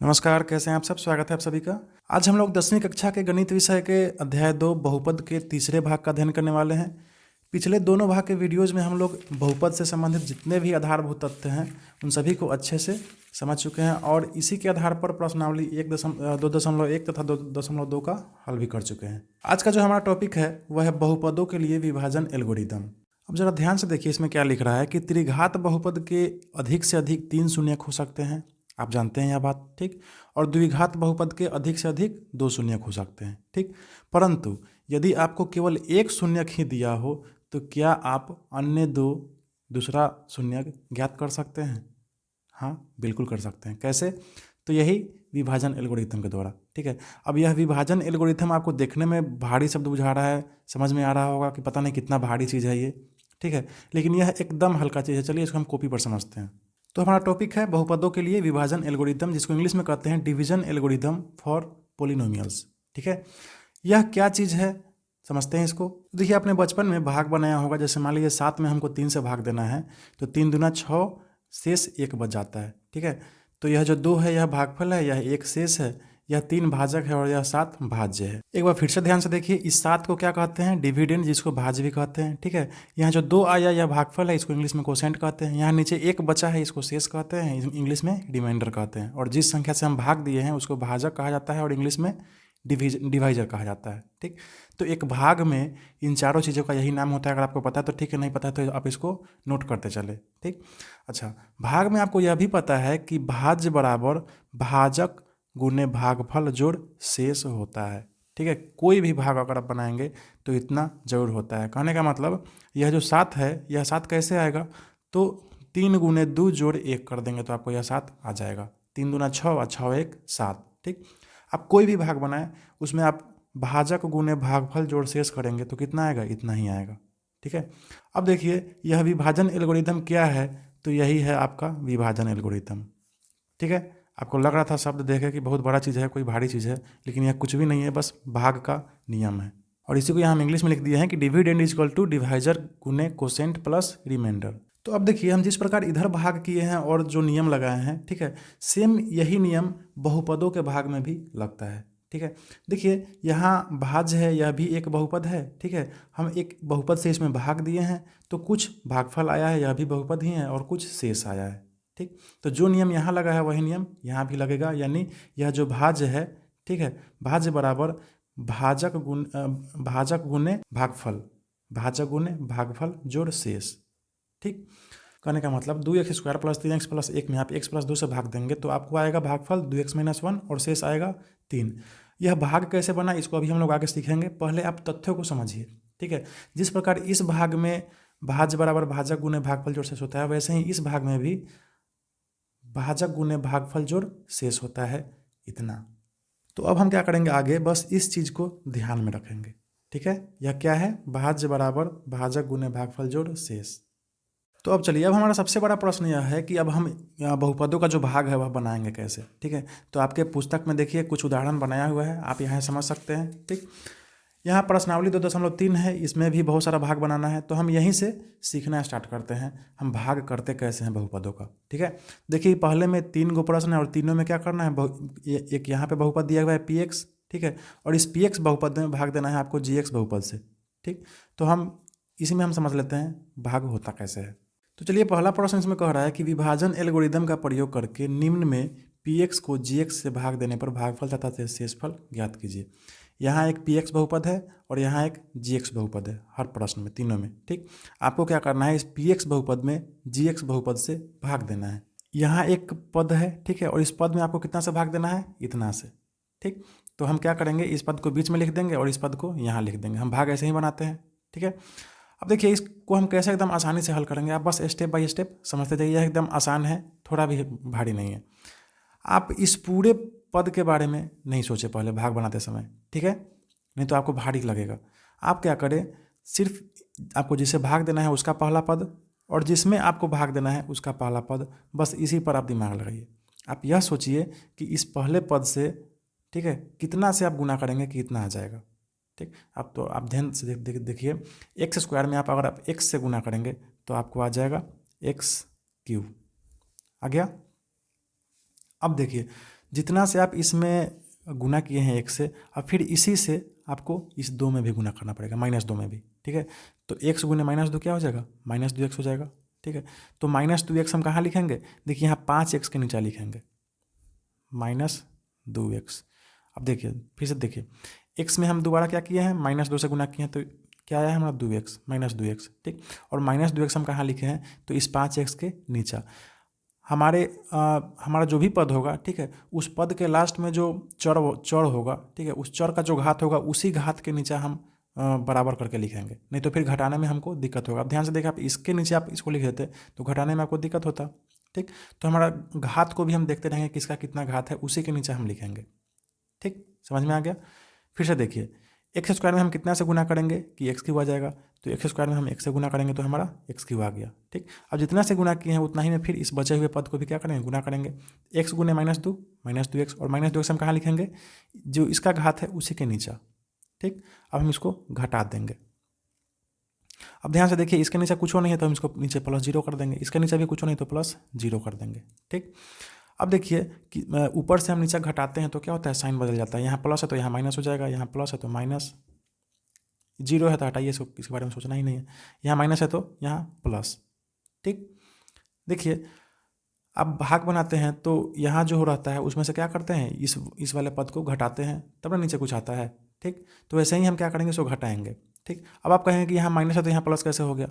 नमस्कार, कैसे हैं आप सब? स्वागत है आप सभी का। आज हम लोग 10वीं कक्षा के गणित विषय के अध्याय 2 बहुपद के तीसरे भाग का अध्ययन करने वाले हैं। पिछले दोनों भाग के वीडियोज़ में हम लोग बहुपद से संबंधित जितने भी आधारभूत तथ्य हैं उन सभी को अच्छे से समझ चुके हैं और इसी के आधार पर प्रश्नावली 2.1 तथा 2.2 का हल भी कर चुके हैं। आज का जो हमारा टॉपिक है वह है बहुपदों के लिए विभाजन एल्गोरिदम। अब जरा ध्यान से देखिए, इसमें क्या लिख रहा है कि त्रिघात बहुपद के अधिक से अधिक 3 शून्यक हो सकते हैं। आप जानते हैं यह बात, ठीक। और द्विघात बहुपद के अधिक से अधिक 2 शून्यक हो सकते हैं, ठीक। परंतु यदि आपको केवल एक शून्यक ही दिया हो तो क्या आप अन्य दूसरा शून्यक ज्ञात कर सकते हैं? हाँ, बिल्कुल कर सकते हैं। कैसे? तो यही विभाजन एल्गोरिथम के द्वारा, ठीक है। अब यह विभाजन एल्गोरिथम आपको देखने में भारी शब्द बुझा रहा है, समझ में आ रहा होगा कि पता नहीं कितना भारी चीज़ है ये, ठीक है। लेकिन यह एकदम हल्का चीज़ है। चलिए इसको हम कॉपी पर समझते हैं। तो हमारा टॉपिक है बहुपदों के लिए विभाजन एल्गोरिथम, जिसको इंग्लिश में कहते हैं डिवीजन एल्गोरिथम फॉर पोलिनोमियल्स, ठीक है। यह क्या चीज़ है, समझते हैं इसको। देखिए, आपने बचपन में भाग बनाया होगा। जैसे मान लीजिए 7 में हमको 3 से भाग देना है तो 3 दूना 6, शेष 1 बच जाता है, ठीक है। तो यह जो 2 है यह भागफल है, यह 1 शेष है, यह 3 भाजक है और यह 7 भाज्य है। एक बार फिर से ध्यान से देखिए, इस 7 को क्या कहते हैं? डिविडेंड, जिसको भाज्य भी कहते हैं, ठीक है। यहाँ जो 2 आया यह भागफल है, इसको इंग्लिश में कोसेंट कहते हैं। यहाँ नीचे 1 बचा है, इसको शेष कहते हैं, इंग्लिश में रिमाइंडर कहते हैं। और जिस संख्या से हम भाग दिए हैं उसको भाजक कहा जाता है और इंग्लिश में डिवाइजर कहा जाता है, ठीक। तो एक भाग में इन चारों चीज़ों का यही नाम होता है। अगर आपको पता है तो ठीक है, नहीं पता है तो आप इसको नोट करते चले, ठीक। अच्छा, भाग में आपको यह भी पता है कि भाज्य बराबर भाजक गुने भागफल जोड़ शेष होता है, ठीक है। कोई भी भाग अगर आप बनाएंगे तो इतना जरूर होता है। कहने का मतलब यह जो 7 है, यह 7 कैसे आएगा? तो 3 गुने 2 जोड़ 1 कर देंगे तो आपको यह 7 आ जाएगा। 3 दूना 6 और 6 1 7, ठीक। आप कोई भी भाग बनाएं उसमें आप भाजक गुने भागफल जोड़ शेष करेंगे तो कितना आएगा? इतना ही आएगा, ठीक है। अब देखिए, यह विभाजन एल्गोरिथम क्या है? तो यही है आपका विभाजन एल्गोरिथम, ठीक है। आपको लग रहा था शब्द देखे कि बहुत बड़ा चीज़ है, कोई भारी चीज़ है, लेकिन यह कुछ भी नहीं है, बस भाग का नियम है। और इसी को यहाँ हम इंग्लिश में लिख दिए हैं कि dividend is equal to divisor गुने कोसेंट प्लस रिमाइंडर। तो अब देखिए, हम जिस प्रकार इधर भाग किए हैं और जो नियम लगाए हैं, ठीक है, सेम यही नियम बहुपदों के भाग में भी लगता है, ठीक है। देखिए, यहाँ भाज्य है, यह भी एक बहुपद है, ठीक है। हम एक बहुपद से इसमें भाग दिए हैं तो कुछ भागफल आया है, यह भी बहुपद ही है, और कुछ शेष आया है, ठीक। तो जो नियम यहाँ लगा है वही नियम यहाँ भी लगेगा, यानी यह जो भाज्य है, ठीक है, भाज्य बराबर भाजक गुने भागफल, भाजक गुने भागफल जोड़ शेष, ठीक। कहने का मतलब 2x² प्लस 3x प्लस 1 में आप x प्लस 2 से भाग देंगे तो आपको आएगा भागफल 2x माइनस 1 और शेष आएगा 3। यह भाग कैसे बना इसको अभी हम लोग आगे सीखेंगे। पहले आप तथ्यों को समझिए, ठीक है। जिस प्रकार इस भाग में भाज्य बराबर भाजक गुने भागफल जोड़ शेष होता है, वैसे ही इस भाग में भी भाजक गुने भागफल जोड़ शेष होता है, इतना। तो अब हम क्या करेंगे आगे, बस इस चीज़ को ध्यान में रखेंगे, ठीक है। यह क्या है? भाज्य बराबर भाजक गुने भागफल जोड़ शेष। तो अब चलिए, अब हमारा सबसे बड़ा प्रश्न यह है कि अब हम बहुपदों का जो भाग है वह बनाएंगे कैसे, ठीक है। तो आपके पुस्तक में देखिए कुछ उदाहरण बनाया हुआ है, आप यहाँ समझ सकते हैं, ठीक। यहाँ प्रश्नावली 2.3 है, इसमें भी बहुत सारा भाग बनाना है। तो हम यहीं से सीखना स्टार्ट करते हैं, हम भाग करते कैसे हैं बहुपदों का, ठीक है। देखिए, पहले में 3 गो प्रश्न है और तीनों में क्या करना है, एक यहाँ पे बहुपद दिया हुआ है px, ठीक है, और इस px बहुपद में भाग देना है आपको gx बहुपद से, ठीक। तो हम इसी में हम समझ लेते हैं भाग होता कैसे है। तो चलिए, पहला प्रश्न इसमें कह रहा है कि विभाजन एल्गोरिदम का प्रयोग करके निम्न में px को gx से भाग देने पर भागफल तथा शेषफल ज्ञात कीजिए। यहाँ एक px बहुपद है और यहाँ एक gx बहुपद है, हर प्रश्न में तीनों में, ठीक। आपको क्या करना है, इस px बहुपद में gx बहुपद से भाग देना है। यहाँ एक पद है, ठीक है, और इस पद में आपको कितना से भाग देना है? इतना से, ठीक। तो हम क्या करेंगे, इस पद को बीच में लिख देंगे और इस पद को यहाँ लिख देंगे। हम भाग ऐसे ही बनाते हैं, ठीक है। अब देखिए, इसको हम कैसे एकदम आसानी से हल करेंगे, आप बस स्टेप बाय स्टेप समझते जाइए। यह एकदम आसान है, थोड़ा भी भारी नहीं है। आप इस पूरे पद के बारे में नहीं सोचे पहले भाग बनाते समय, ठीक है, नहीं तो आपको भारी लगेगा। आप क्या करें, सिर्फ आपको जिसे भाग देना है उसका पहला पद और जिसमें आपको भाग देना है उसका पहला पद, बस इसी पर आप दिमाग लगाइए। आप यह सोचिए कि इस पहले पद से, ठीक है, कितना से आप गुना करेंगे कि इतना आ जाएगा, ठीक। अब तो आप ध्यान से देखिए, x² में अगर आप x से गुना करेंगे तो आपको आ जाएगा x³ आ गया। अब देखिए, जितना से आप इसमें गुना किए हैं 1 से, अब फिर इसी से आपको इस 2 में भी गुना करना पड़ेगा, -2 में भी, ठीक है। तो x गुने -2 क्या हो जाएगा, -2x हो जाएगा, ठीक है। तो -2x हम कहाँ लिखेंगे, देखिए यहाँ 5x के नीचे लिखेंगे -2x। अब देखिए फिर से देखिए, x में हम दोबारा क्या किए हैं, -2 से गुना किए हैं, तो क्या आया हमारा 2x, -2x, ठीक। और -2x हम कहाँ लिखे हैं, तो इस 5x के नीचे हमारा जो भी पद होगा, ठीक है, उस पद के लास्ट में जो चर होगा, ठीक है, उस चर का जो घात होगा उसी घात के नीचे हम बराबर करके लिखेंगे, नहीं तो फिर घटाने में हमको दिक्कत होगा। अब ध्यान से देखिए, आप इसके नीचे आप इसको लिख देते तो घटाने में आपको दिक्कत होता, ठीक। तो हमारा घात को भी हम देखते रहेंगे किसका कितना घात है, उसी के नीचे हम लिखेंगे, ठीक। समझ में आ गया। फिर से देखिए, एक्स स्क्वायर में हम कितना से गुना करेंगे कि एक्स क्यूब आ जाएगा, तो एक्स स्क्वायर में हम एक्स से गुना करेंगे तो हमारा एक्स क्यूब आ गया, ठीक। अब जितना से गुना किए हैं उतना ही में फिर इस बचे हुए पद को भी क्या करेंगे, गुना करेंगे। एक्स गुने -2 और -2x हम कहाँ लिखेंगे, जो इसका घात है उसी के नीचे, ठीक। अब हम इसको घटा देंगे। अब ध्यान से देखिए, इसके नीचे कुछ नहीं है तो हम इसको नीचे +0 कर देंगे, इसके नीचे भी कुछ नहीं तो +0 कर देंगे, ठीक। अब देखिए कि ऊपर से हम नीचे घटाते हैं तो क्या होता है, साइन बदल जाता है, यहाँ प्लस है तो यहाँ माइनस हो जाएगा, यहाँ प्लस है तो माइनस, 0 है तो हटाइए, इसके बारे में सोचना ही नहीं है, यहाँ माइनस है तो यहाँ प्लस, ठीक। देखिए अब भाग बनाते हैं तो यहाँ जो हो रहता है उसमें से क्या करते हैं, इस वाले पद को घटाते हैं तब ना नीचे कुछ आता है, ठीक। तो वैसे ही हम क्या करेंगे, इसको घटाएंगे, ठीक। अब आप कहेंगे कि यहाँ माइनस है तो यहाँ प्लस कैसे हो गया,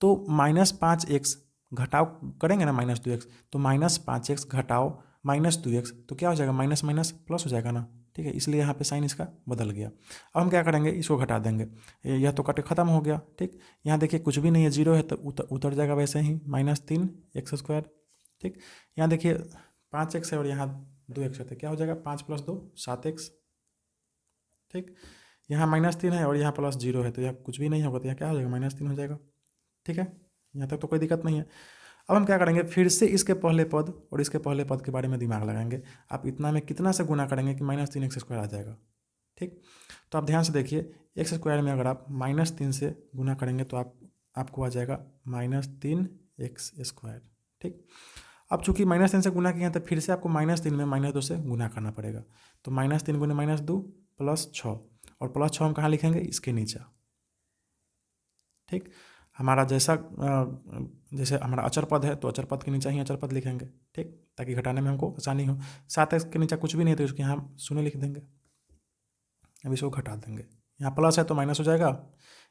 तो -5x घटाओ करेंगे ना -2x, तो -5x घटाओ -2x तो क्या हो जाएगा, माइनस माइनस प्लस हो जाएगा ना, ठीक है। इसलिए यहाँ पे साइन इसका बदल गया। अब हम क्या करेंगे, इसको घटा देंगे, यह तो कट खत्म हो गया, ठीक। यहाँ देखिए कुछ भी नहीं है, 0 है तो उतर जाएगा वैसे ही, -3x², ठीक। यहाँ देखिए 5x है और यहाँ 2x है तो क्या हो जाएगा, 5 + 2 7x, ठीक। यहाँ -3 है और यहाँ +0 है तो यहाँ कुछ भी नहीं होगा तो यहाँ क्या हो जाएगा, -3 हो जाएगा, ठीक है। यहाँ तक तो कोई दिक्कत नहीं है। अब हम क्या करेंगे, फिर से इसके पहले पद और इसके पहले पद के बारे में दिमाग लगाएंगे। आप इतना में कितना से गुना करेंगे कि -3x² आ जाएगा, ठीक। तो आप ध्यान से देखिए, x² में अगर आप -3 से गुना करेंगे तो आपको आ जाएगा -3x², ठीक। अब चूंकि -3 से गुना किए हैं तो फिर से आपको -3 में -2 से गुना करना पड़ेगा, तो -3 गुने -2 +6, और +6 हम कहाँ लिखेंगे, इसके नीचे, ठीक। हमारा जैसे हमारा अचर पद है तो अचर पद के नीचे ही अचर पद लिखेंगे, ठीक, ताकि घटाने में हमको आसानी हो। 7x के नीचे कुछ भी नहीं तो इसके यहाँ 0 लिख देंगे। अब इसको घटा देंगे, यहाँ प्लस है तो माइनस हो जाएगा,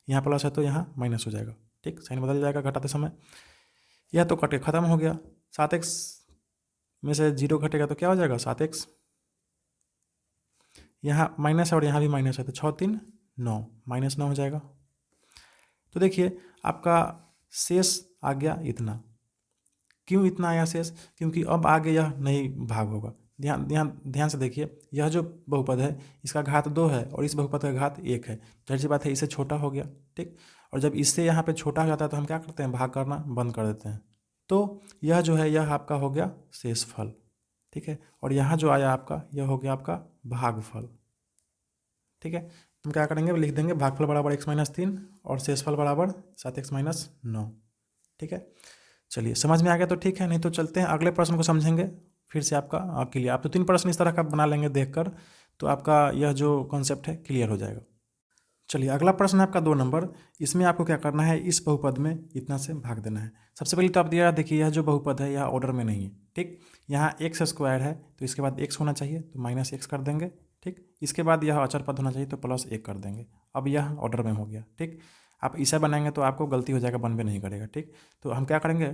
यहाँ प्लस है तो यहाँ माइनस हो जाएगा, ठीक। साइन बदल जाएगा घटाते समय। यह तो कटे खत्म हो गया, 7x में से 0 घटेगा तो क्या हो जाएगा, 7x। यहाँ माइनस है और यहाँ भी माइनस है तो 6 3 9, -9 हो जाएगा। तो देखिए आपका शेष आ गया इतना। क्यों इतना आया शेष, क्योंकि अब आगे यह नहीं भाग होगा। ध्यान ध्यान ध्यान से देखिए, यह जो बहुपद है इसका घात 2 है और इस बहुपद का घात 1 है, जाहिर सी बात है इससे छोटा हो गया, ठीक। और जब इससे यहाँ पे छोटा हो जाता है तो हम क्या करते हैं, भाग करना बंद कर देते हैं। तो यह जो है यह आपका हो गया शेषफल, ठीक है। और यहाँ जो आया आपका यह हो गया आपका भागफल, ठीक है। हम क्या करेंगे, लिख देंगे भागफल बराबर x-3 और शेषफल बराबर 7x-9, ठीक है। चलिए समझ में आ गया तो ठीक है, नहीं तो चलते हैं अगले प्रश्न को समझेंगे फिर से आपका क्लियर। आप तो 3 प्रश्न इस तरह का बना लेंगे देखकर, तो आपका यह जो कॉन्सेप्ट है क्लियर हो जाएगा। चलिए अगला प्रश्न है आपका 2 नंबर। इसमें आपको क्या करना है, इस बहुपद में इतना से भाग देना है। सबसे पहले तो आप दिया देखिए, यह जो बहुपद है यह ऑर्डर में नहीं है, ठीक। यहाँ x² है तो इसके बाद x होना चाहिए तो -x कर देंगे, ठीक। इसके बाद यह अचर पद होना चाहिए तो +1 कर देंगे। अब यह ऑर्डर में हो गया, ठीक। आप इसे बनाएंगे तो आपको गलती हो जाएगा, बनबे नहीं करेगा, ठीक। तो हम क्या करेंगे,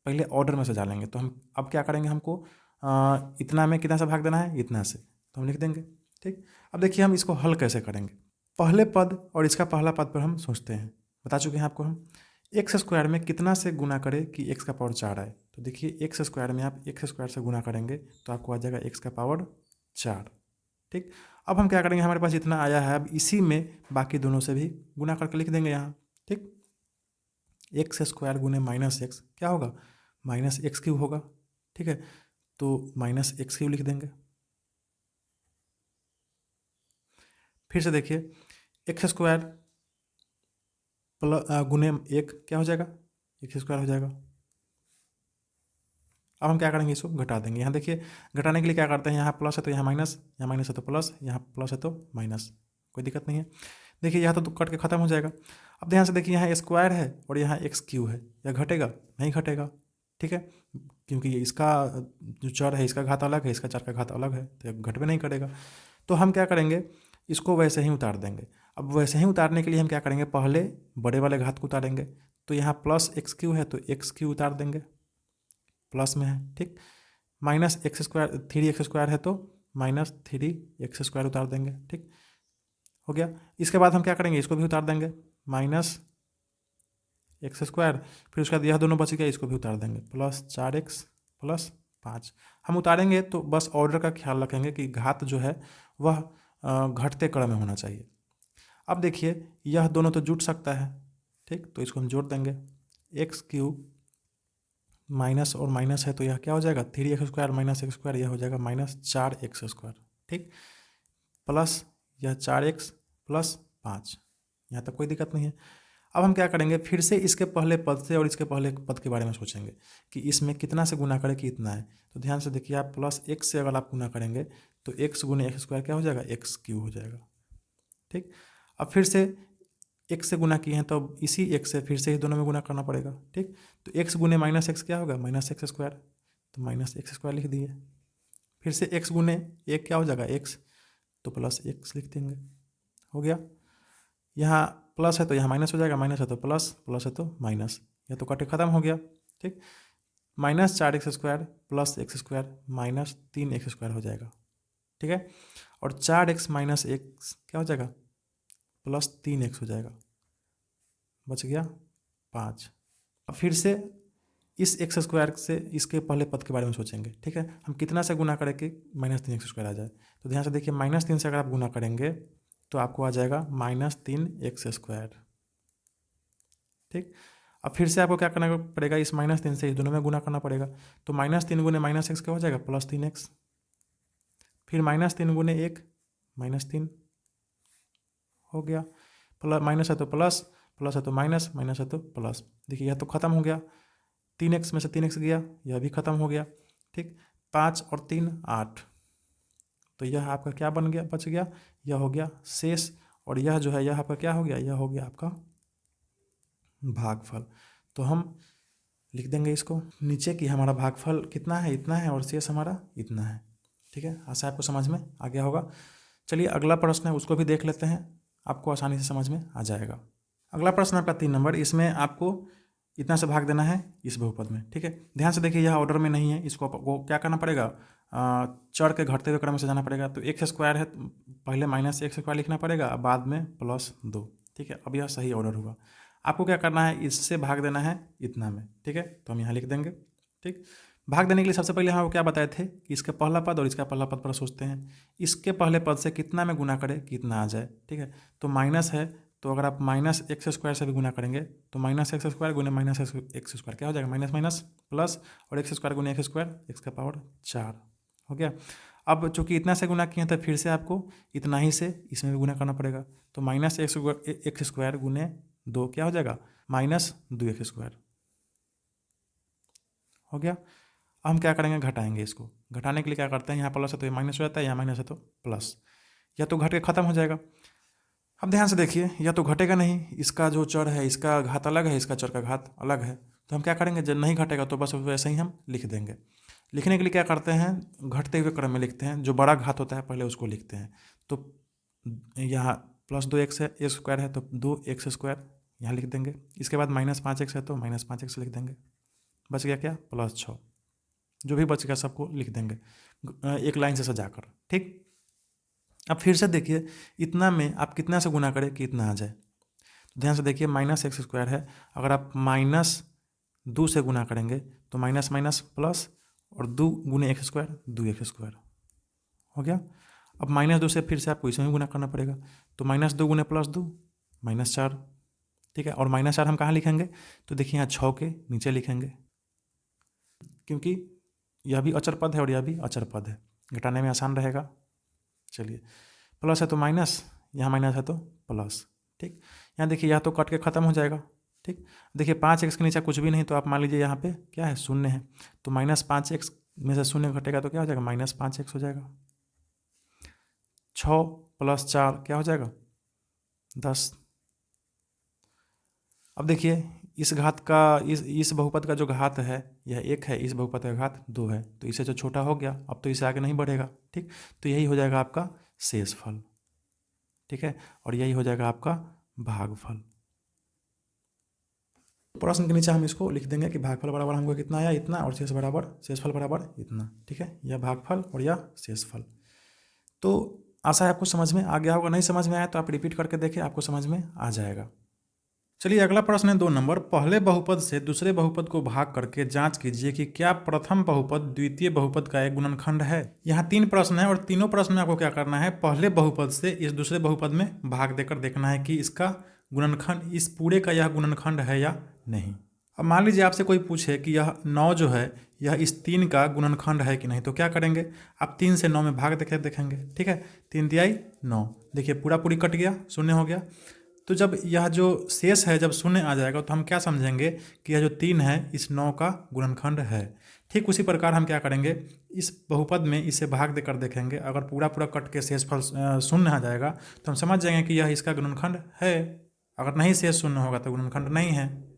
पहले ऑर्डर में सजा लेंगे। तो हम अब क्या करेंगे, हमको इतना में कितना से भाग देना है, इतना से, तो हम लिख देंगे, ठीक। अब देखिए हम इसको हल कैसे करेंगे। पहले पद और इसका पहला पद पर हम सोचते हैं, बता चुके हैं आपको हम। x² में कितना से गुना करें कि x का पावर 4 आए, तो देखिए x² में आप x² से गुना करेंगे तो आपको आ जाएगा x का पावर 4, ठीक। अब हम क्या करेंगे, हमारे पास इतना आया है, अब इसी में बाकी दोनों से भी गुना करके लिख देंगे यहाँ, ठीक। x² गुने -x क्या होगा, -x³ होगा, ठीक है। तो -x³ लिख देंगे। फिर से देखिए x² गुने 1 क्या हो जाएगा, x² हो जाएगा। अब हम क्या करेंगे, इसको घटा देंगे। यहाँ देखिए घटाने के लिए क्या करते हैं, यहाँ प्लस है तो यहाँ माइनस, यहाँ माइनस है तो प्लस, यहाँ प्लस है तो माइनस, कोई दिक्कत नहीं है। देखिए यहाँ तो कट के खत्म हो जाएगा। अब ध्यान से देखिए यहाँ स्क्वायर है और यहाँ एक्स क्यू है, यह घटेगा नहीं घटेगा, ठीक है, क्योंकि ये इसका जो चर है इसका घात अलग है, इसका चर का घात अलग है, तो घट भी नहीं करेगा। तो हम क्या करेंगे, इसको वैसे ही उतार देंगे। अब वैसे ही उतारने के लिए हम क्या करेंगे, पहले बड़े वाले घात को उतारेंगे। तो यहाँ प्लस एक्स क्यू है तो एक्स क्यू उतार देंगे, प्लस में है, ठीक। माइनस एक्स स्क्वायर, 3x² है तो माइनस 3x² उतार देंगे, ठीक हो गया। इसके बाद हम क्या करेंगे, इसको भी उतार देंगे, माइनस x², फिर उसके बाद यह दोनों बच गया, इसको भी उतार देंगे, प्लस 4x प्लस 5। हम उतारेंगे तो बस ऑर्डर का ख्याल रखेंगे कि घात जो है वह घटते क्रम में होना चाहिए। अब देखिए यह दोनों तो जुट सकता है, ठीक, तो इसको हम जोड़ देंगे, x³ माइनस और माइनस है तो यह क्या हो जाएगा, 3x² माइनस x², यह हो जाएगा माइनस 4x², ठीक, प्लस यह 4x प्लस 5, यहाँ तक कोई दिक्कत नहीं है। अब हम क्या करेंगे, फिर से इसके पहले पद से और इसके पहले पद के बारे में सोचेंगे कि इसमें कितना से गुना करें कि इतना है। तो ध्यान से देखिए, आप प्लस x से अगर आप गुना करेंगे तो x गुने x² क्या हो जाएगा, x³ हो जाएगा, ठीक। अब फिर से x से गुना किए हैं तो इसी x से फिर से ही दोनों में गुना करना पड़ेगा, ठीक। तो x गुने माइनस एक्स क्या होगा, माइनस x², तो माइनस x² लिख दिए। फिर से x गुने एक क्या हो जाएगा, x, तो प्लस x लिख देंगे, हो गया। यहाँ प्लस है तो यहाँ माइनस हो जाएगा, माइनस है तो प्लस, प्लस है तो माइनस, यह तो कटे खत्म हो गया, ठीक। Minus 4x² plus x² minus 3x² हो जाएगा, ठीक है। और 4x माइनस एक्स क्या हो जाएगा, प्लस 3x हो जाएगा, बच गया 5। अब फिर से इस x² से इसके पहले पद के बारे में सोचेंगे, ठीक है, हम कितना से गुना करें कि माइनस 3x² आ जाए। तो ध्यान से देखिए, माइनस 3 से अगर आप गुना करेंगे तो आपको आ जाएगा माइनस 3x², ठीक। अब फिर से आपको क्या करना पड़ेगा, इस माइनस 3 से इस दोनों में गुना करना पड़ेगा। तो माइनस 3 गुने माइनस एक्स क्या हो जाएगा, प्लस 3x, फिर माइनस 3 गुने 1 माइनस 3 हो गया, प्लस माइनस है तो प्लस, प्लस है तो माइनस, माइनस है तो प्लस। देखिए यह तो खत्म हो गया, 3x में से 3x गया, यह भी खत्म हो गया, ठीक। 5 और 3 8, तो यह आपका क्या बन गया, बच गया, यह हो गया शेष। और यह जो है यह आपका क्या हो गया, यह हो गया आपका भागफल। तो हम लिख देंगे इसको नीचे कि हमारा भागफल कितना है, इतना है, और शेष हमारा इतना है, ठीक है। आशा आपको समझ में आ गया होगा। चलिए अगला प्रश्न है उसको भी देख लेते हैं, आपको आसानी से समझ में आ जाएगा। अगला प्रश्न आपका 3 नंबर, इसमें आपको इतना से भाग देना है इस बहुपद में, ठीक है। ध्यान से देखिए यह ऑर्डर में नहीं है, इसको आपको क्या करना पड़ेगा, चढ़ के घटते हुए क्रम से जाना पड़ेगा। तो x² है, पहले माइनस x² लिखना पड़ेगा, बाद में प्लस 2, ठीक है। अब यह सही ऑर्डर होगा। आपको क्या करना है, इससे भाग देना है इतना में, ठीक है। तो हम यहाँ लिख देंगे, ठीक। भाग देने के लिए सबसे पहले हम क्या बताए थे कि इसका पहला पद और इसका पहला पद पर सोचते हैं। इसके पहले पद से कितना में गुना करें कि इतना आ जाए, ठीक है। तो माइनस है तो अगर आप माइनस x² से भी गुना करेंगे तो माइनस x² गुने माइनस x² क्या हो जाएगा, माइनस माइनस प्लस, और x² गुने x², x का पावर 4 हो गया। अब चूंकि इतना से गुना किए हैं तो फिर से आपको इतना ही से इसमें भी गुना करना पड़ेगा। तो माइनस x² गुने 2 क्या हो जाएगा, माइनस 2x² हो गया। अब हम क्या करेंगे, घटाएंगे इसको। घटाने के लिए क्या करते हैं, यहाँ प्लस है तो ये माइनस हो जाता है, यहाँ माइनस है तो प्लस, या तो घट के खत्म हो जाएगा। अब ध्यान से देखिए, या तो घटेगा नहीं, इसका जो चर है इसका घात अलग है, इसका चर का घात अलग है। तो हम क्या करेंगे, जब नहीं घटेगा तो बस वैसे ही हम लिख देंगे। लिखने के लिए क्या करते हैं, घटते हुए क्रम में लिखते हैं, जो बड़ा घात होता है पहले उसको लिखते हैं। तो यहाँ प्लस 2x है, x² है तो 2x² यहाँ लिख देंगे। इसके बाद माइनस 5x है तो माइनस 5x लिख देंगे, बच गया क्या, प्लस 6। जो भी बच गया सबको लिख देंगे एक लाइन से सजाकर, ठीक। अब फिर से देखिए, इतना में आप कितना से गुना करें कि इतना आ जाए। तो ध्यान से देखिए, माइनस x² है, अगर आप माइनस 2 से गुना करेंगे तो माइनस माइनस प्लस, और 2 गुने x² 2x² हो गया। अब माइनस 2 से फिर से आपको इसमें गुना करना पड़ेगा। तो माइनस 2 गुने प्लस 2 माइनस 4, ठीक है। और माइनस 4 हम कहाँ लिखेंगे, तो देखिए यहाँ 6 के नीचे लिखेंगे, क्योंकि यह भी अचर पद है और यह भी अचर पद है, घटाने में आसान रहेगा। चलिए, प्लस है तो माइनस, यहाँ माइनस है तो प्लस, ठीक। यहाँ देखिए यह तो कट के ख़त्म हो जाएगा, ठीक, देखिए 5x के नीचे कुछ भी नहीं, तो आप मान लीजिए यहाँ पे क्या है, शून्य है, तो -5x में से शून्य घटेगा तो क्या हो जाएगा, -5x हो जाएगा। 6 + 4 क्या हो जाएगा, 10। अब देखिए इस घात का, इस बहुपद का जो घात है यह 1 है, इस बहुपद का घात 2 है, तो इसे जो छोटा हो गया, अब तो इसे आगे नहीं बढ़ेगा। ठीक, तो यही हो जाएगा आपका शेषफल। ठीक है, और यही हो जाएगा आपका भागफल। प्रश्न के नीचे हम इसको लिख देंगे कि भागफल बराबर हमको कितना आया, इतना, और शेषफल बराबर इतना। ठीक है, यह भागफल और यह शेषफल। तो आशा है आपको समझ में आ गया होगा, नहीं समझ में आया तो आप रिपीट करके देखें, आपको समझ में आ जाएगा। चलिए अगला प्रश्न है 2 नंबर। पहले बहुपद से दूसरे बहुपद को भाग करके जांच कीजिए कि क्या प्रथम बहुपद द्वितीय बहुपद का एक गुणनखंड है। यहाँ 3 प्रश्न है और तीनों प्रश्न में आपको क्या करना है, पहले बहुपद से इस दूसरे बहुपद में भाग देकर देखना है कि इसका गुणनखंड, इस पूरे का यह गुणनखंड है या नहीं। अब मान लीजिए आपसे कोई पूछे कि यह 9 जो है यह इस 3 का गुणनखंड है कि नहीं, तो क्या करेंगे, आप 3 से 9 में भाग देखेंगे। ठीक है, 3 तिहाई 9, देखिए पूरा पूरी कट गया, शून्य हो गया। तो जब यह जो शेष है जब शून्य आ जाएगा तो हम क्या समझेंगे कि यह जो 3 है इस 9 का गुणनखंड है। ठीक उसी प्रकार हम क्या करेंगे, इस बहुपद में इसे भाग देकर देखेंगे, अगर पूरा पूरा कट के शेषफल शून्य आ जाएगा तो हम समझ जाएंगे कि यह इसका गुणनखंड है। अगर नहीं शेष शून्य होगा तो गुणनखंड नहीं है।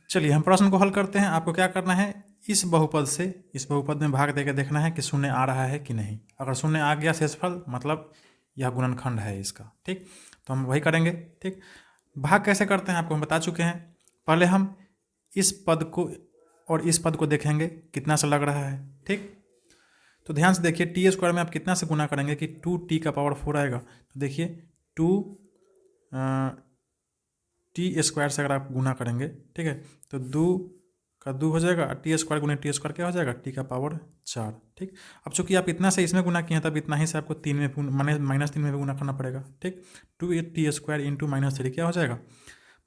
चलिए हम प्रश्न को हल करते हैं। आपको क्या करना है, इस बहुपद से इस बहुपद में भाग देकर देखना है कि शून्य आ रहा है कि नहीं। अगर शून्य आ गया शेषफल, मतलब यह गुणनखंड है इसका। ठीक, तो हम वही करेंगे। ठीक, भाग कैसे करते हैं आपको हम बता चुके हैं। पहले हम इस पद को और इस पद को देखेंगे कितना सा लग रहा है। ठीक, तो ध्यान से देखिए, टी स्क्वायर में आप कितना से गुना करेंगे कि 2t⁴ आएगा। तो देखिए 2t स्क्वायर से अगर आप गुना करेंगे, ठीक है, तो 2 का 2 हो जाएगा, टी स्क्वायर गुने टी स्क्वायर क्या हो जाएगा, t⁴। ठीक, अब चूंकि आप इतना से इसमें गुना किए हैं तब इतना ही से आपको 3 में -3 में भी गुना करना पड़ेगा। ठीक, 2t² इंटू -3 क्या हो जाएगा,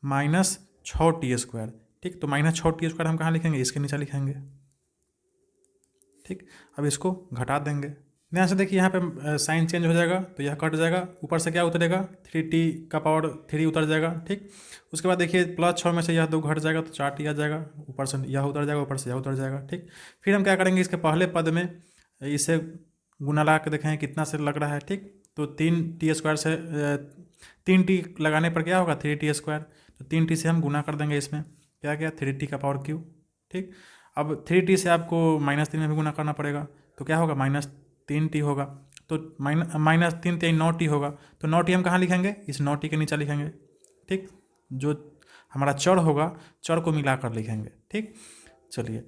-6t²। ठीक, तो -6t² हम कहाँ लिखेंगे, इसके नीचे लिखेंगे। ठीक, अब इसको घटा देंगे। ध्यान से देखिए यहाँ पे साइन चेंज हो जाएगा तो यह कट जाएगा, ऊपर से क्या उतरेगा, 3t⁴ उतर जाएगा। ठीक, उसके बाद देखिए +6 में से यह 2 घट जाएगा तो 4t आ जाएगा, ऊपर से यह उतर जाएगा, ऊपर से यह उतर जाएगा। ठीक, फिर हम क्या करेंगे, इसके पहले पद में इसे गुना ला के देखें कितना से लग रहा है। ठीक, तो 3t² से 3t लगाने पर क्या होगा, 3t²। तो 3t से हम गुना कर देंगे, इसमें क्या क्या 3t⁵। ठीक, अब 3t से आपको -3 में भी गुना करना पड़ेगा, तो क्या होगा, -3t होगा। तो -3 × 9t होगा, तो 9t हम कहाँ लिखेंगे, इस 9t के नीचे लिखेंगे। ठीक, जो हमारा चर होगा चर को मिला कर लिखेंगे। ठीक, चलिए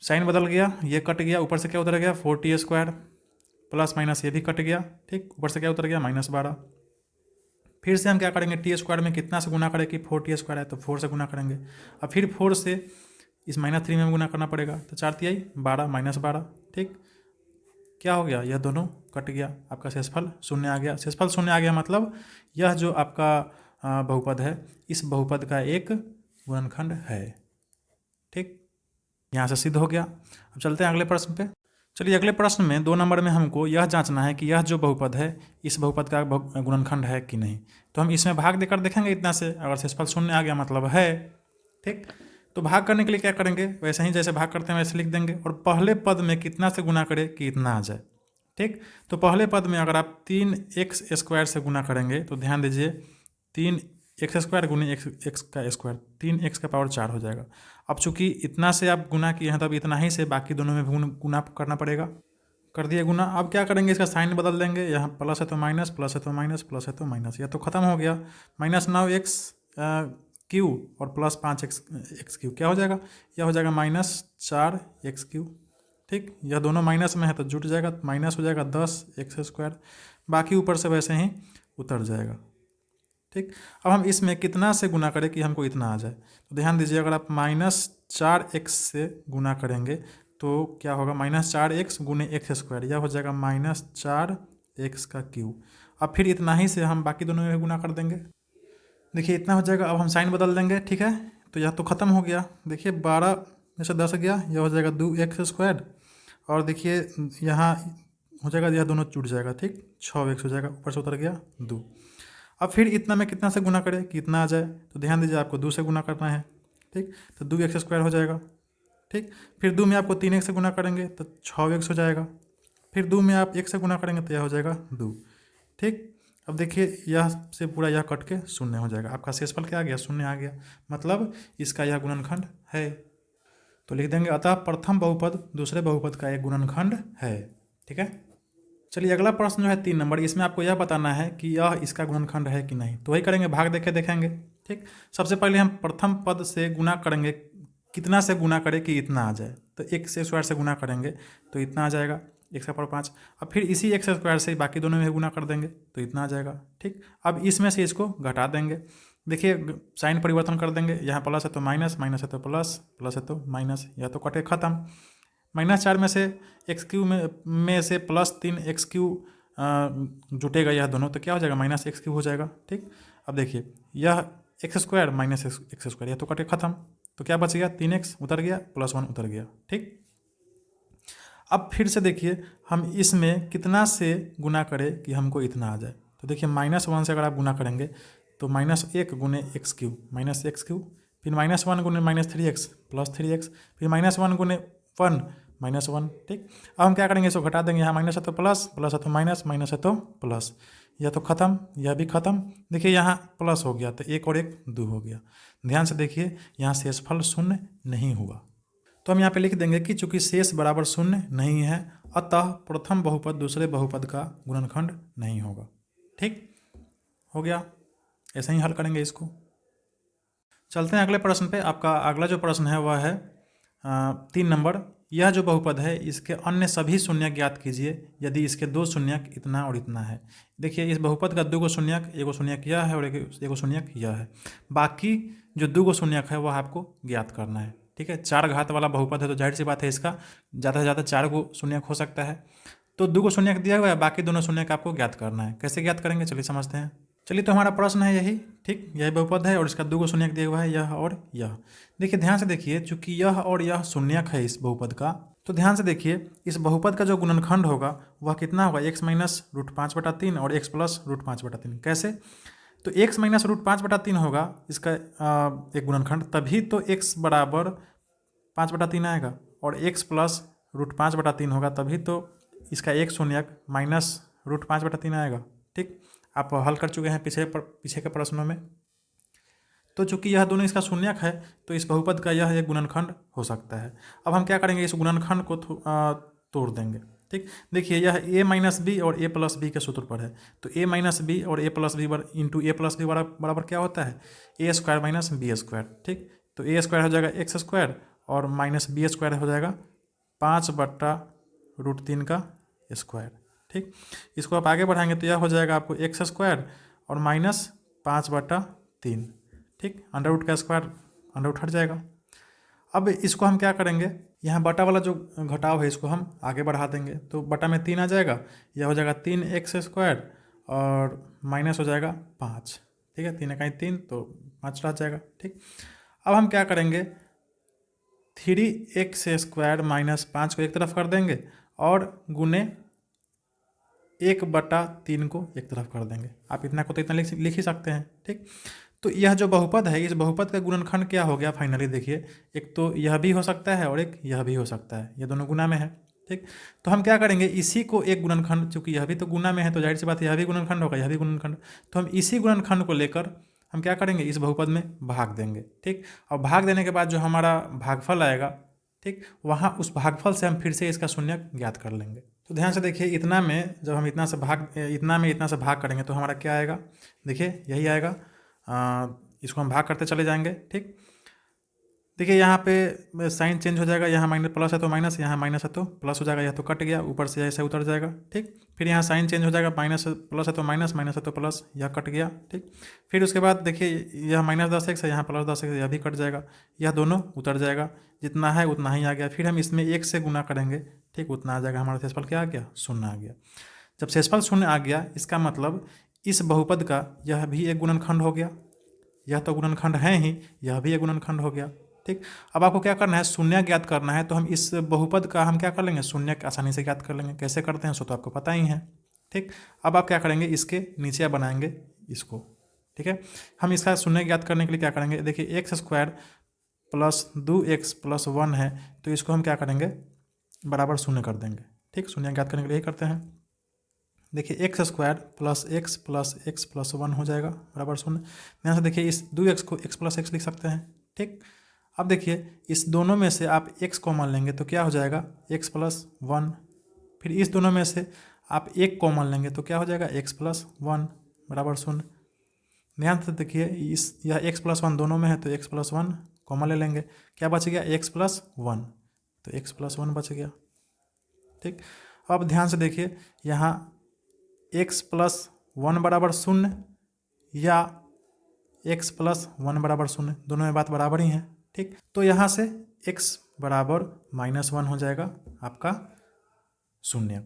साइन बदल गया, ये कट गया, ऊपर से क्या उतर गया, 4t² प्लस माइनस ये भी कट गया। ठीक, ऊपर से क्या उतर गया, -12। फिर से हम क्या करेंगे, t² में कितना से गुना करें कि 4t² है तो 4 से गुना करेंगे। अब फिर 4 से इस -3 में गुना करना पड़ेगा, तो 4 तिहाई 12 -12। ठीक, क्या हो गया, यह दोनों कट गया, आपका शेषफल शून्य आ गया। शेषफल शून्य आ गया मतलब यह जो आपका बहुपद है इस बहुपद का एक गुणनखंड है। ठीक, यहाँ से सिद्ध हो गया। अब चलते हैं अगले प्रश्न पे। चलिए अगले प्रश्न में 2 नंबर में हमको यह जांचना है कि यह जो बहुपद है इस बहुपद का गुणनखंड है कि नहीं। तो हम इसमें भाग देकर देखेंगे इतना से, अगर शेषफल शून्य आ गया मतलब है। ठीक, तो भाग करने के लिए क्या करेंगे, वैसे ही जैसे भाग करते हैं वैसे लिख देंगे, और पहले पद में कितना से गुना करें कि इतना आ जाए। ठीक, तो पहले पद में अगर आप 3x² से गुना करेंगे तो ध्यान दीजिए 3x² गुने x का स्क्वायर, 3x⁴ हो जाएगा। अब चूंकि इतना से आप गुना किए हैं तब इतना ही से बाकी दोनों में गुना करना पड़ेगा। कर दिए गुना। अब क्या करेंगे, इसका साइन बदल देंगे, यहाँ प्लस है तो माइनस, प्लस है तो माइनस, प्लस है तो माइनस, यह तो खत्म हो गया। -9x³ और प्लस 5x³ क्या हो जाएगा, यह हो जाएगा -4x³। ठीक, यह दोनों माइनस में है तो जुट जाएगा, माइनस हो जाएगा 10x², बाकी ऊपर से वैसे ही उतर जाएगा। ठीक, अब हम इसमें कितना से गुना करें कि हमको इतना आ जाए। तो ध्यान दीजिए, अगर आप -4x से गुना करेंगे तो क्या होगा, -4x गुने x², यह हो जाएगा -4x³। अब फिर इतना ही से हम बाकी दोनों में गुना कर देंगे। देखिए इतना हो जाएगा। अब हम साइन बदल देंगे। ठीक है, तो यह तो ख़त्म हो गया। देखिए 12 में से 10 गया, यह हो जाएगा 2x², और देखिए यहाँ हो जाएगा, यह दोनों जुड़ जाएगा। ठीक, 6x हो जाएगा, ऊपर से उतर गया 2। अब फिर इतना में कितना से गुना करें कि इतना आ जाए, तो ध्यान दीजिए आपको 2 से गुना करना है। ठीक, तो 2x² हो जाएगा। ठीक, फिर 2 में आपको 3x से गुना करेंगे तो 6x हो जाएगा। फिर 2 में आप 1 से गुना करेंगे तो यह हो जाएगा 2। ठीक, अब देखिए यह से पूरा यह कट के शून्य हो जाएगा। आपका शेषफल क्या आ गया? शून्य आ गया। मतलब इसका यह गुणनखंड है। तो लिख देंगे अतः प्रथम बहुपद दूसरे बहुपद का एक गुणनखंड है। ठीक है, चलिए अगला प्रश्न जो है 3 नंबर, इसमें आपको यह बताना है कि यह इसका गुणनखंड है कि नहीं। तो वही करेंगे, भाग देके देखेंगे। ठीक, सबसे पहले हम प्रथम पद से गुना करेंगे, कितना से गुना करें कि इतना आ जाए। तो x² से गुना करेंगे तो इतना आ जाएगा, x⁴। अब फिर इसी x² से बाकी दोनों में गुना कर देंगे तो इतना आ जाएगा। ठीक, अब इसमें से इसको घटा देंगे। देखिए साइन परिवर्तन कर देंगे, यहाँ प्लस है तो माइनस, माइनस है तो प्लस, प्लस है तो माइनस, या तो कटे खत्म। -4 में से x³ में से +3x³ जुटेगा यह दोनों, तो क्या हो जाएगा? -x³ हो जाएगा। ठीक, अब देखिए यह x² माइनस x², यह तो कटे खत्म। तो क्या बच गया? 3x उतर गया, +1 उतर गया। ठीक, अब फिर से देखिए हम इसमें कितना से गुना करें कि हमको इतना आ जाए। तो देखिए -1 से अगर आप गुना करेंगे तो -1 गुने x³, -x³, फिर -1 गुने -3x, +3x, फिर -1 गुने 1, -1। ठीक, अब हम क्या करेंगे? इसको घटा देंगे, यहाँ माइनस है तो प्लस, प्लस है तो माइनस, माइनस है तो प्लस, यह तो खत्म, यह भी खत्म। देखिए यहाँ प्लस हो गया तो 1 और 1 2 हो गया। ध्यान से देखिए यहाँ शेषफल शून्य नहीं हुआ। तो हम यहाँ पे लिख देंगे कि चूंकि शेष बराबर शून्य नहीं है, अतः प्रथम बहुपद दूसरे बहुपद का गुणनखंड नहीं होगा। ठीक, हो गया। ऐसे ही हल करेंगे इसको। चलते हैं अगले प्रश्न पे। आपका अगला जो प्रश्न है वह है 3 नंबर। यह जो बहुपद है इसके अन्य सभी शून्यक ज्ञात कीजिए यदि इसके 2 शून्यक इतना और इतना है। देखिए इस बहुपद का 2 गो शून्यक, एगो शून्यक यह है और एगो शून्यक यह है। बाकी जो 2 गो शून्यक है वह आपको ज्ञात करना है। ठीक है, 4 घात वाला बहुपद है तो जाहिर सी बात है इसका ज़्यादा से ज़्यादा 4 गो शून्यक हो सकता है। तो 2 गो शून्यक दिया हुआ है, बाकी दोनों शून्यक आपको ज्ञात करना है। कैसे ज्ञात करेंगे चलिए समझते हैं। चलिए तो हमारा प्रश्न है यही। ठीक, यही बहुपद है और इसका 2 गो शून्यक दिया हुआ है, यह और यह। देखिए ध्यान से देखिए, चूंकि यह और यह शून्यक है इस बहुपद का, तो ध्यान से देखिए इस बहुपद का जो गुणनखंड होगा वह कितना होगा? x माइनस √5/3 और x प्लस √5/3। कैसे? तो x माइनस √5/3 होगा इसका एक गुणनखंड, तभी तो x बराबर 5/3 आएगा, और x प्लस √5/3 होगा तभी तो इसका एक शून्यक माइनस √5/3 आएगा। ठीक, आप हल कर चुके हैं पीछे के प्रश्नों में। तो चूंकि यह दोनों इसका शून्यक है तो इस बहुपद का यह एक गुणनखंड हो सकता है। अब हम क्या करेंगे? इस गुणनखंड को तोड़ देंगे। ठीक, देखिए यह a माइनस बी और a प्लस बी के सूत्र पर है। तो a माइनस बी और a plus B into A plus B बराबर क्या होता है? a² minus b²। ठीक, तो a² हो जाएगा x² और माइनस b² हो जाएगा 5/√3 का स्क्वायर। ठीक, इसको आप आगे बढ़ाएंगे तो यह हो जाएगा आपको x² और माइनस 5/3। ठीक, अंडर रूट का स्क्वायर अंडर रूट हट जाएगा। अब इसको हम क्या करेंगे? यहाँ बटा वाला जो घटाव है इसको हम आगे बढ़ा देंगे, तो बटा में 3 आ जाएगा, यह हो जाएगा 3x² और माइनस हो जाएगा 5। ठीक है, 3 इकाई 3 तो 5 रह जाएगा। ठीक, अब हम क्या करेंगे? 3x² माइनस 5 को एक तरफ कर देंगे और गुने 1/3 को एक तरफ कर देंगे। आप इतना को तो इतना लिख ही सकते हैं। ठीक, तो यह जो बहुपद है इस बहुपद का गुणनखंड क्या हो गया? फाइनली देखिए, एक तो यह भी हो सकता है और एक यह भी हो सकता है, ये दोनों गुना में है। ठीक, तो हम क्या करेंगे? इसी को एक गुणनखंड, चूंकि यह भी तो गुना में है तो जाहिर सी बात है यह भी गुणनखंड होगा, यह भी गुणनखंड, तो हम इसी गुणनखंड को लेकर हम क्या करेंगे? इस बहुपद में भाग देंगे। ठीक, और भाग देने के बाद जो हमारा भागफल आएगा, ठीक, वहाँ उस भागफल से हम फिर से इसका शून्यक ज्ञात कर लेंगे। तो ध्यान से देखिए, इतना में जब हम इतना से भाग करेंगे तो हमारा क्या आएगा? देखिए यही आएगा। इसको हम भाग करते चले जाएंगे। ठीक, देखिए यहाँ पे साइन चेंज हो जाएगा, यहाँ माइनस प्लस है तो माइनस, यहाँ माइनस है तो प्लस हो जाएगा, यह तो कट गया, ऊपर से ऐसे उतर जाएगा। ठीक, फिर यहाँ साइन चेंज हो जाएगा, माइनस प्लस है तो माइनस, माइनस है तो प्लस, यह कट गया। ठीक, फिर उसके बाद देखिए यह -10x है, यहाँ +10x है, यह भी कट जाएगा, यह दोनों उतर जाएगा, जितना है उतना ही आ गया। फिर हम इसमें 1 से गुना करेंगे, ठीक, उतना आ जाएगा। हमारा शेषफल क्या आ गया? 0 आ गया। जब शेषफल 0 आ गया इसका मतलब इस बहुपद का यह भी एक गुणनखंड हो गया, यह तो गुणनखंड है ही, यह भी एक गुणनखंड हो गया। ठीक, अब आपको क्या करना है? शून्य ज्ञात करना है, तो हम इस बहुपद का हम क्या कर लेंगे? शून्य आसानी से ज्ञात कर लेंगे। कैसे करते हैं सो तो आपको पता ही है। ठीक, अब आप क्या करेंगे? इसके नीचे बनाएंगे इसको, ठीक है। हम इसका शून्य ज्ञात करने के लिए क्या करेंगे, देखिए x square plus 2x plus 1 है, तो इसको हम क्या करेंगे, बराबर शून्य कर देंगे। ठीक, शून्य ज्ञात करने के लिए यही करते हैं। देखिए x square plus x plus 1 हो जाएगा बराबर शून्य। यहाँ से देखिए इस 2x को x प्लस एक्स लिख सकते हैं। ठीक, अब देखिए इस दोनों में से आप x कॉमन लेंगे तो क्या हो जाएगा, x प्लस 1। फिर इस दोनों में से आप एक कॉमन लेंगे तो क्या हो जाएगा, x प्लस 1 बराबर शून्य। ध्यान से देखिए इस यह x प्लस 1 दोनों में है, तो x प्लस 1 कॉमन ले लेंगे, क्या बच गया, x प्लस 1, तो x प्लस 1 बच गया। ठीक, अब ध्यान से देखिए यहाँ x प्लस 1 बराबर शून्य या x प्लस 1 बराबर शून्य, दोनों में बात बराबर ही है। ठीक, तो यहाँ से x बराबर -1 हो जाएगा आपका शून्य,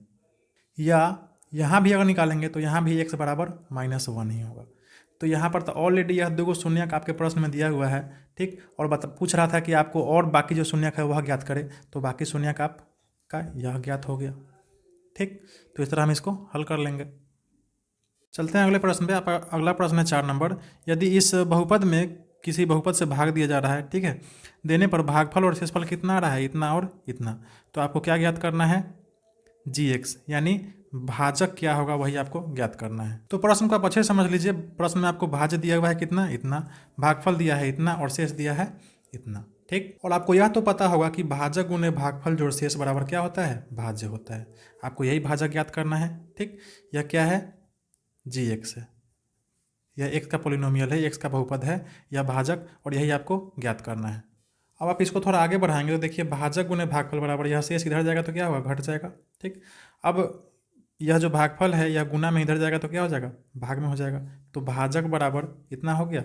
या यहाँ भी अगर निकालेंगे तो यहाँ भी x बराबर -1 ही होगा। तो यहाँ पर तो ऑलरेडी यह दो शून्यक आपके प्रश्न में दिया हुआ है। ठीक, और पूछ रहा था कि आपको और बाकी जो शून्यक है वह ज्ञात करें, तो बाकी शून्यक आपका यह ज्ञात हो गया। ठीक, तो इस तरह हम इसको हल कर लेंगे। चलते हैं अगले प्रश्न पे। आप अगला प्रश्न है 4 नंबर। यदि इस बहुपद में किसी बहुपद से भाग दिया जा रहा है, ठीक है, देने पर भागफल और शेषफल कितना आ रहा है, इतना और इतना, तो आपको क्या ज्ञात करना है, gx, यानी भाजक क्या होगा वही आपको ज्ञात करना है। तो प्रश्न को आप अच्छे से समझ लीजिए। प्रश्न में आपको भाज्य दिया हुआ है कितना, इतना, भागफल दिया है इतना और शेष दिया है इतना। ठीक, और आपको यह तो पता होगा कि भाजक गुने भागफल जोड़ शेष बराबर क्या होता है, भाज्य होता है। आपको यही भाजक ज्ञात करना है। ठीक, यह क्या है, gx है, यह x का पोलिनोमियल है, x का बहुपद है, यह भाजक, और यही आपको ज्ञात करना है। अब आप इसको थोड़ा आगे बढ़ाएंगे तो देखिए भाजक गुने भागफल बराबर, यह शेष इधर जाएगा तो क्या होगा, घट जाएगा। ठीक, अब यह जो भागफल है यह गुना में इधर जाएगा तो क्या हो जाएगा, भाग में हो जाएगा, तो भाजक बराबर इतना हो गया।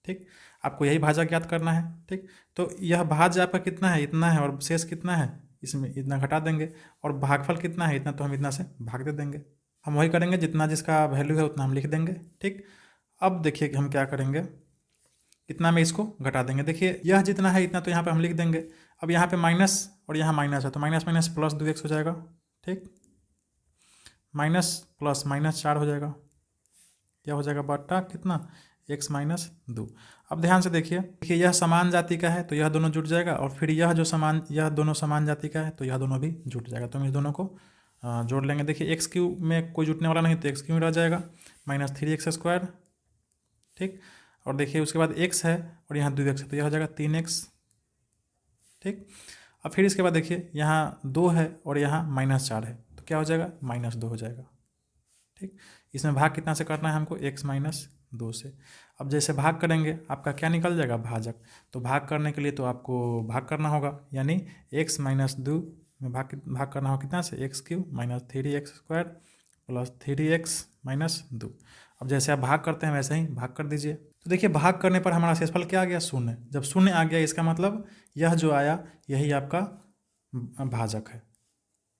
ठीक, आपको यही भाजक ज्ञात करना है। ठीक, तो यह भाज्य आपका कितना है, इतना है, और शेष कितना है, इसमें इतना घटा देंगे, और भागफल कितना है, इतना, तो हम इतना से भाग दे देंगे। हम वही करेंगे, जितना जिसका वैल्यू है उतना हम लिख देंगे। ठीक, अब देखिए कि हम क्या करेंगे, इतना में इसको घटा देंगे। देखिए यह जितना है इतना तो यहाँ पे हम लिख देंगे। अब यहाँ पे माइनस और यहाँ माइनस है, तो माइनस माइनस प्लस 2x हो जाएगा। ठीक, माइनस प्लस -4 हो जाएगा, यह हो जाएगा बट्टा कितना, x -2। अब ध्यान से देखिए यह समान जाति का है तो यह दोनों जुट जाएगा, और फिर यह दोनों समान जाति का है तो यह दोनों भी जुट जाएगा। तो हम इस दोनों को जोड़ लेंगे। देखिए x क्यू में कोई जुटने वाला नहीं, तो x क्यू रह जाएगा, -3x²। ठीक, और देखिए उसके बाद x है और यहाँ 2x है, तो यह हो जाएगा 3x। ठीक, अब फिर इसके बाद देखिए यहाँ 2 है और यहाँ -4 है, तो क्या हो जाएगा, -2 हो जाएगा। ठीक, इसमें भाग कितना से करना है हमको, x -2 से। अब जैसे भाग करेंगे आपका क्या निकल जाएगा, भाजक। तो भाग करने के लिए तो आपको भाग करना होगा, यानी x -2 में भाग करना होगा कितना से, x³ -3x² प्लस 3x -2। अब जैसे आप भाग करते हैं वैसे ही भाग कर दीजिए। तो देखिए भाग करने पर हमारा शेषफल क्या आ गया, शून्य। जब शून्य आ गया इसका मतलब यह जो आया यही आपका भाजक है।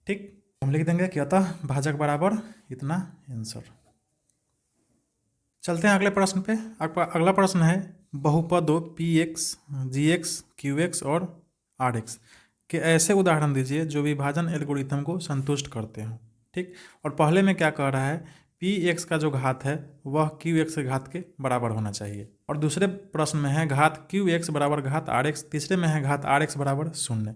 ठीक, हम लिख देंगे कि अतः भाजक बराबर इतना आंसर। चलते हैं अगले प्रश्न पे। आपका अगला प्रश्न है बहुपदों px, gx, qx और rx के ऐसे उदाहरण दीजिए जो विभाजन एल्गोरिथम को संतुष्ट करते हों। ठीक, और पहले में क्या कह रहा है, px का जो घात है वह qx के घात के बराबर होना चाहिए, और दूसरे प्रश्न में है घात qx बराबर घात rx, तीसरे में है घात rx बराबर 0।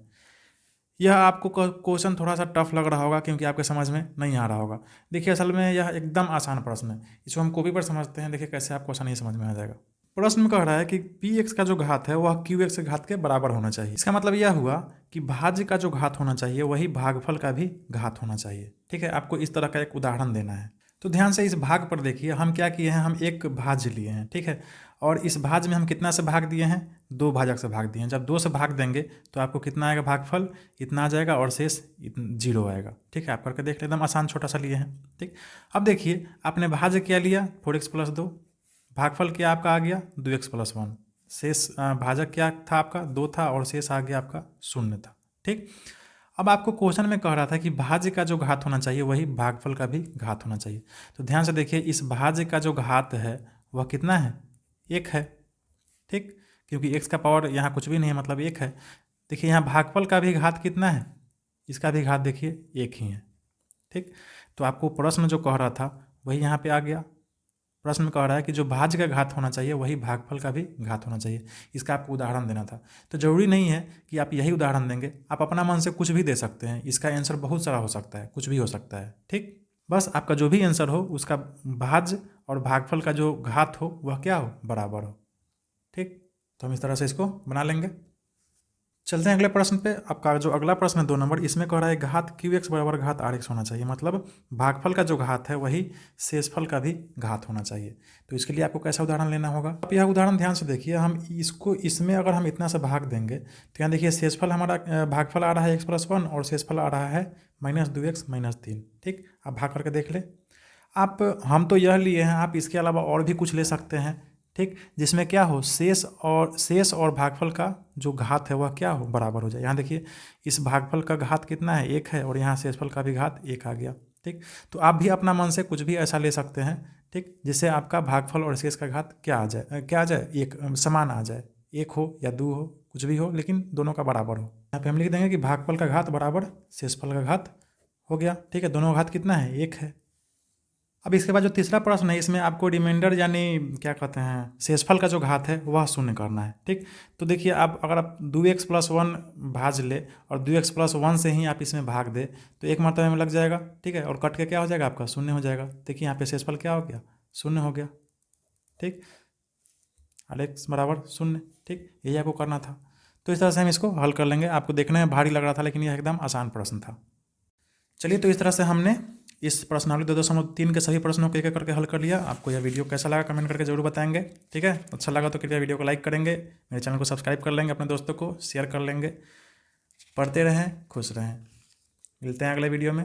यह आपको क्वेश्चन थोड़ा सा टफ लग रहा होगा क्योंकि आपके समझ में नहीं आ रहा होगा। देखिए असल में यह एकदम आसान प्रश्न है, इसको हम कॉपी पर समझते हैं। देखिए कैसे आपको आसानी समझ में आ जाएगा। प्रश्न में कह रहा है कि px का जो घात है वह qx के घात के बराबर होना चाहिए। इसका मतलब यह हुआ कि भाज्य का जो घात होना चाहिए वही भागफल का भी घात होना चाहिए। ठीक है, आपको इस तरह का एक उदाहरण देना है। तो ध्यान से इस भाग पर देखिए, हम क्या किए हैं, हम एक भाज्य लिए हैं। ठीक है, और इस भाज्य में हम कितना से भाग दिए हैं, 2 भाजक से भाग दिए हैं। जब 2 से भाग देंगे तो आपको कितना आएगा, भागफल इतना आ जाएगा और शेष 0 आएगा। ठीक है, आप करके देख लें, एकदम आसान छोटा सा लिए हैं। ठीक, अब देखिए आपने भाज्य क्या लिया, 4x + 2, भागफल क्या आपका आ गया 2x + 1, शेष भाजक क्या था आपका 2 था और शेष आ गया आपका 0 था। ठीक, अब आपको क्वेश्चन में कह रहा था कि भाज्य का जो घात होना चाहिए वही भागफल का भी घात होना चाहिए। तो ध्यान से देखिए इस भाज्य का जो घात है वह कितना है, 1 है। ठीक, क्योंकि x का पावर यहाँ कुछ भी नहीं है, मतलब 1 है। देखिए यहाँ भागफल का भी घात कितना है, इसका भी घात देखिए 1 ही है। ठीक, तो आपको प्रश्न जो कह रहा था वही यहाँ पे आ गया। प्रश्न में कह रहा है कि जो भाज्य का घात होना चाहिए वही भागफल का भी घात होना चाहिए। इसका आपको उदाहरण देना था। तो ज़रूरी नहीं है कि आप यही उदाहरण देंगे, आप अपना मन से कुछ भी दे सकते हैं। इसका आंसर बहुत सारा हो सकता है, कुछ भी हो सकता है। ठीक, बस आपका जो भी आंसर हो उसका भाज्य और भागफल का जो घात हो वह क्या हो, बराबर हो। ठीक, तो हम इस तरह से इसको बना लेंगे। चलते हैं अगले प्रश्न पे। आपका जो अगला प्रश्न है 2 नंबर, इसमें कह रहा है घात QX बराबर घात RX होना चाहिए। मतलब भागफल का जो घात है वही शेषफल का भी घात होना चाहिए। तो इसके लिए आपको कैसा उदाहरण लेना होगा, आप यह उदाहरण ध्यान से देखिए। हम इसको इसमें अगर हम इतना से भाग देंगे तो यहाँ देखिए शेषफल हमारा भागफल आ रहा है x+1 और शेषफल आ रहा है -2x -3। ठीक, आप भाग करके देख ले आप। हम तो यह लिए हैं, आप इसके अलावा और भी कुछ ले सकते हैं। ठीक, जिसमें क्या हो, शेष और भागफल का जो घात है वह क्या हो, बराबर हो जाए। यहाँ देखिए इस भागफल का घात कितना है, 1 है, और यहाँ शेषफल का भी घात 1 आ गया। ठीक, तो आप भी अपना मन से कुछ भी ऐसा ले सकते हैं। ठीक, जिससे आपका भागफल और शेष का घात क्या आ जाए, एक समान आ जाए। 1 हो या 2 हो, कुछ भी हो, लेकिन दोनों का बराबर हो। यहाँ पे हम लिख देंगे कि भागफल का घात बराबर शेषफल का घात हो गया। ठीक है, दोनों का घात कितना है, 1 है। अब इसके बाद जो तीसरा प्रश्न है, इसमें आपको रिमाइंडर यानी क्या कहते हैं, शेषफल का जो घात है वह शून्य करना है। ठीक, तो देखिए आप अगर आप 2x+1 भाज ले और 2x+1 से ही आप इसमें भाग दे तो एक मरतबे में लग जाएगा। ठीक है, और कट के क्या हो जाएगा, आपका शून्य हो जाएगा। देखिए यहाँ पे शेषफल क्या हो गया, शून्य हो गया। ठीक, RX बराबर 0। ठीक, यही आपको करना था। तो इस तरह से हम इसको हल कर लेंगे। आपको देखने में भारी लग रहा था, लेकिन यह एकदम आसान प्रश्न था। चलिए, तो इस तरह से हमने इस प्रश्नावली 2.3 के सभी प्रश्नों को एक एक करके हल कर लिया। आपको यह वीडियो कैसा लगा कमेंट करके जरूर बताएंगे। ठीक है, अच्छा लगा तो कृपया वीडियो को लाइक करेंगे, मेरे चैनल को सब्सक्राइब कर लेंगे, अपने दोस्तों को शेयर कर लेंगे। पढ़ते रहें, खुश रहें। मिलते हैं अगले वीडियो में।